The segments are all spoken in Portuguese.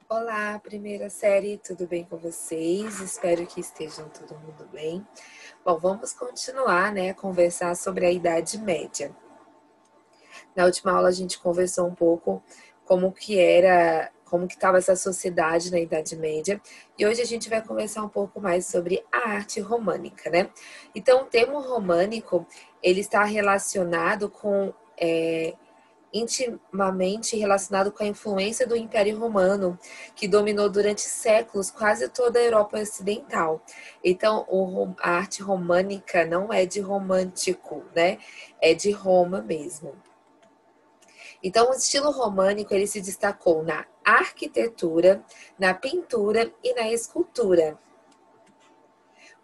Olá, primeira série, tudo bem com vocês? Espero que estejam todo mundo bem. Bom, vamos continuar, né, a conversar sobre a Idade Média. Na última aula a gente conversou um pouco como que estava essa sociedade na Idade Média, e hoje a gente vai conversar um pouco mais sobre a arte românica, né? Então, o termo românico, ele está relacionado com intimamente relacionado com a influência do Império Romano, que dominou durante séculos quase toda a Europa Ocidental. Então, a arte românica não é de romântico, né? É de Roma mesmo. Então, o estilo românico ele se destacou na arquitetura, na pintura e na escultura.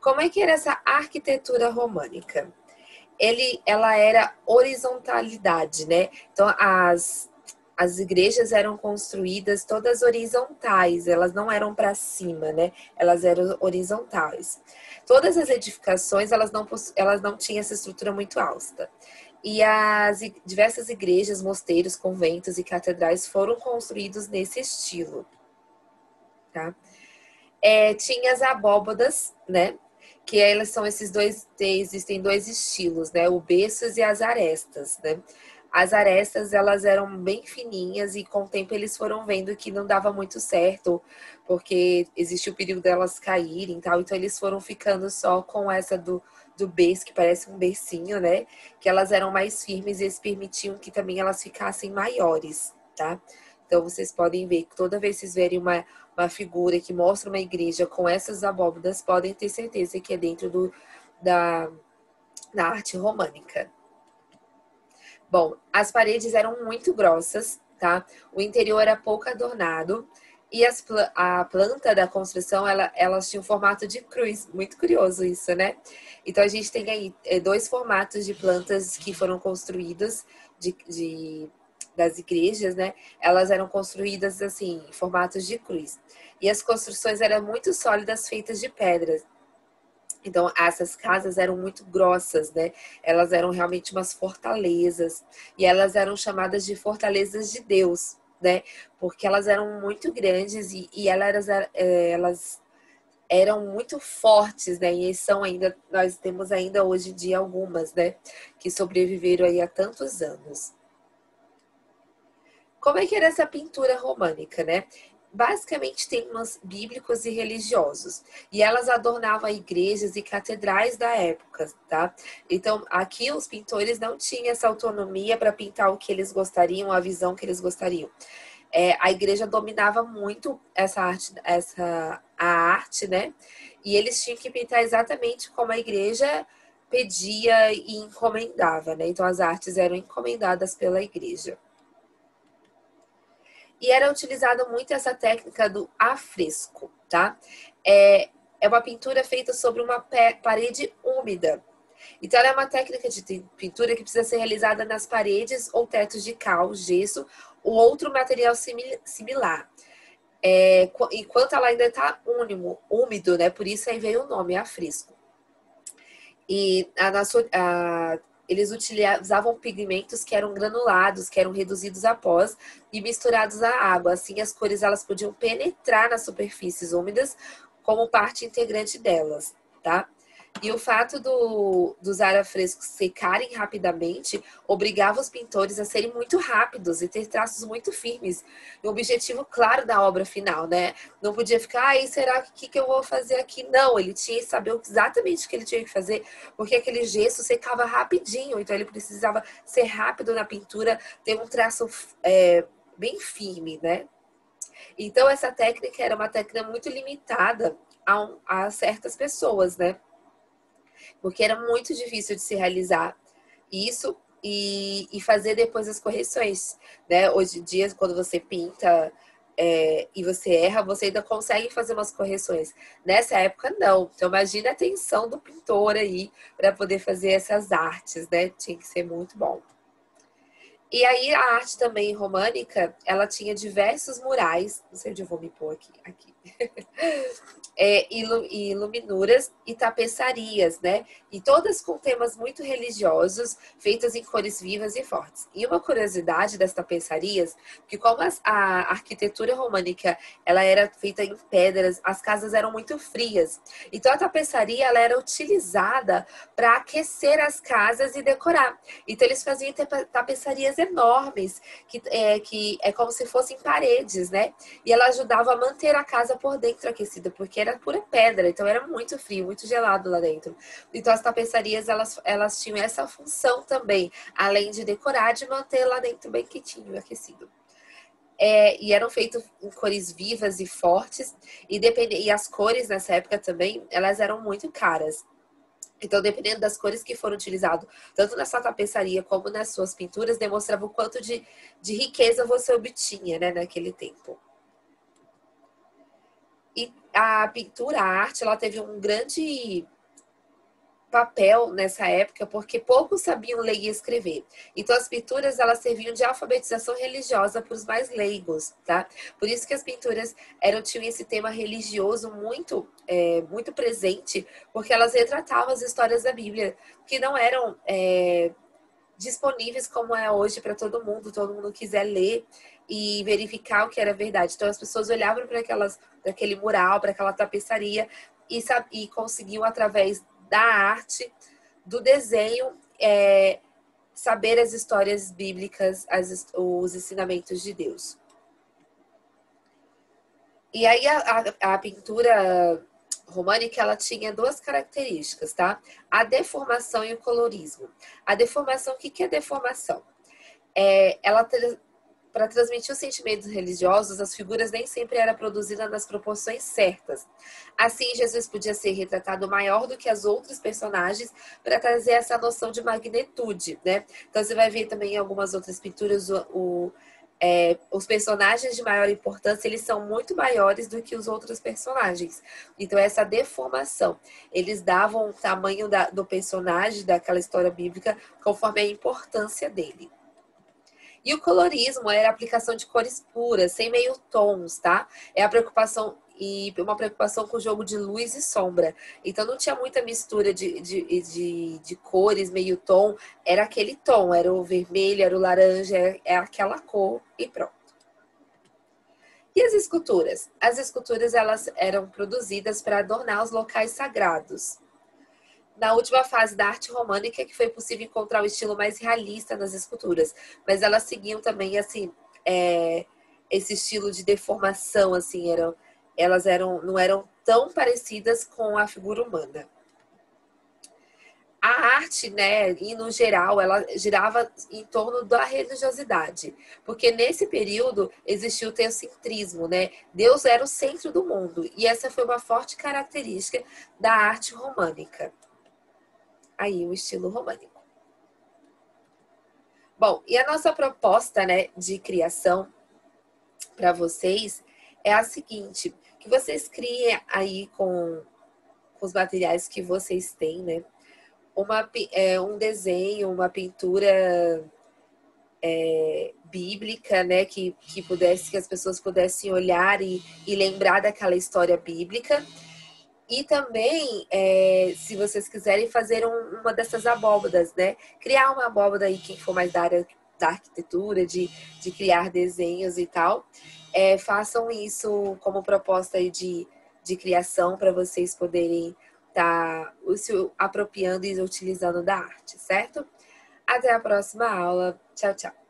Como é que era essa arquitetura românica? Ela era horizontalidade, né? Então, as igrejas eram construídas todas horizontais, elas não eram para cima, né? Elas eram horizontais. Todas as edificações, elas não tinham essa estrutura muito alta. E as diversas igrejas, mosteiros, conventos e catedrais foram construídos nesse estilo, tá? Tinha as abóbadas, né? Que elas são existem dois estilos, né? O berços e as arestas, né? As arestas, elas eram bem fininhas e com o tempo eles foram vendo que não dava muito certo, porque existe o perigo delas caírem e tal, então eles foram ficando só com essa do berço, que parece um bercinho, né? Que elas eram mais firmes e eles permitiam que também elas ficassem maiores, tá? Então vocês podem ver que toda vez que vocês verem uma figura que mostra uma igreja com essas abóbadas, podem ter certeza que é dentro da arte românica. Bom, as paredes eram muito grossas, tá? O interior era pouco adornado e a planta da construção, elas tinham formato de cruz. Muito curioso isso, né? Então, a gente tem aí dois formatos de plantas que foram construídos das igrejas, né? Elas eram construídas assim, em formatos de cruz. E as construções eram muito sólidas, feitas de pedras. Então, essas casas eram muito grossas, né? Elas eram realmente umas fortalezas. E elas eram chamadas de fortalezas de Deus, né? Porque elas eram muito grandes e elas eram muito fortes, né? E nós temos ainda hoje em dia algumas, né? Que sobreviveram aí há tantos anos. Como é que era essa pintura românica, né? Basicamente temas bíblicos e religiosos. E elas adornavam igrejas e catedrais da época, tá? Então, aqui os pintores não tinham essa autonomia para pintar o que eles gostariam, a visão que eles gostariam. A igreja dominava muito a arte, né? E eles tinham que pintar exatamente como a igreja pedia e encomendava, né? Então, as artes eram encomendadas pela igreja. E era utilizada muito essa técnica do afresco, tá? É uma pintura feita sobre uma parede úmida. Então, ela é uma técnica de pintura que precisa ser realizada nas paredes ou tetos de cal, gesso ou outro material similar. Enquanto ela ainda está úmido, né? Por isso aí veio o nome, afresco. E eles utilizavam pigmentos que eram granulados, que eram reduzidos a pós e misturados à água. Assim, as cores elas podiam penetrar nas superfícies úmidas como parte integrante delas, tá? E o fato dos arafrescos secarem rapidamente obrigava os pintores a serem muito rápidos e ter traços muito firmes. E o objetivo claro da obra final, né? Não podia ficar, será que eu vou fazer aqui? Não, ele tinha que saber exatamente o que ele tinha que fazer, porque aquele gesso secava rapidinho, então ele precisava ser rápido na pintura, ter um traço bem firme, né? Então, essa técnica era uma técnica muito limitada a certas pessoas, né? Porque era muito difícil de se realizar isso e fazer depois as correções, né? Hoje em dia, quando você pinta e você erra, você ainda consegue fazer umas correções. Nessa época, não. Então, imagina a atenção do pintor aí para poder fazer essas artes, né? Tinha que ser muito bom. E aí a arte também românica, ela tinha diversos murais, não sei onde eu vou me pôr aqui. Iluminuras e tapeçarias, né? E todas com temas muito religiosos, feitas em cores vivas e fortes. E uma curiosidade das tapeçarias, que como a arquitetura românica ela era feita em pedras, as casas eram muito frias. Então a tapeçaria ela era utilizada para aquecer as casas e decorar. Então eles faziam tapeçarias enormes, que é como se fossem paredes, né? E ela ajudava a manter a casa por dentro aquecida, porque era pura pedra, então era muito frio, muito gelado lá dentro. Então as tapeçarias, elas tinham essa função também, além de decorar, de manter lá dentro bem quietinho, aquecido. E eram feitos em cores vivas e fortes, e as cores nessa época também, elas eram muito caras. Então, dependendo das cores que foram utilizadas, tanto nessa tapeçaria como nas suas pinturas, demonstrava o quanto de riqueza você obtinha, né, naquele tempo. E a pintura, a arte, ela teve um grande papel nessa época, porque poucos sabiam ler e escrever. Então, as pinturas, elas serviam de alfabetização religiosa para os mais leigos, tá? Por isso que as pinturas tinham esse tema religioso muito presente, porque elas retratavam as histórias da Bíblia, que não eram disponíveis como é hoje para todo mundo quiser ler e verificar o que era verdade. Então, as pessoas olhavam para aquele mural, para aquela tapeçaria e conseguiam, através da arte, do desenho, saber as histórias bíblicas, os ensinamentos de Deus. E aí a pintura românica, ela tinha duas características, tá? A deformação e o colorismo. A deformação, o que é deformação? Para transmitir os sentimentos religiosos, as figuras nem sempre eram produzidas nas proporções certas. Assim, Jesus podia ser retratado maior do que as outros personagens para trazer essa noção de magnitude, né? Então, você vai ver também em algumas outras pinturas os personagens de maior importância, eles são muito maiores do que os outros personagens. Então, essa deformação, eles davam o tamanho do personagem, daquela história bíblica, conforme a importância dele. E o colorismo era a aplicação de cores puras, sem meio tons, tá? É uma preocupação com o jogo de luz e sombra. Então não tinha muita mistura de cores, meio tom. Era aquele tom, era o vermelho, era o laranja, é aquela cor e pronto. E as esculturas? As esculturas, elas eram produzidas para adornar os locais sagrados. Na última fase da arte românica que foi possível encontrar o estilo mais realista nas esculturas, mas elas seguiam também assim esse estilo de deformação, assim, não eram tão parecidas com a figura humana. A arte, né, e no geral, ela girava em torno da religiosidade, porque nesse período existiu o teocentrismo, né? Deus era o centro do mundo, e essa foi uma forte característica da arte românica. Aí o estilo românico. Bom, e a nossa proposta, né, de criação para vocês é a seguinte, que vocês criem aí com os materiais que vocês têm, né, um desenho, uma pintura bíblica, né, que as pessoas pudessem olhar e lembrar daquela história bíblica. E também, se vocês quiserem fazer uma dessas abóbadas, né? Criar uma abóbada aí, quem for mais da área da arquitetura, de criar desenhos e tal, façam isso como proposta aí de criação para vocês poderem estar se apropriando e utilizando da arte, certo? Até a próxima aula. Tchau, tchau.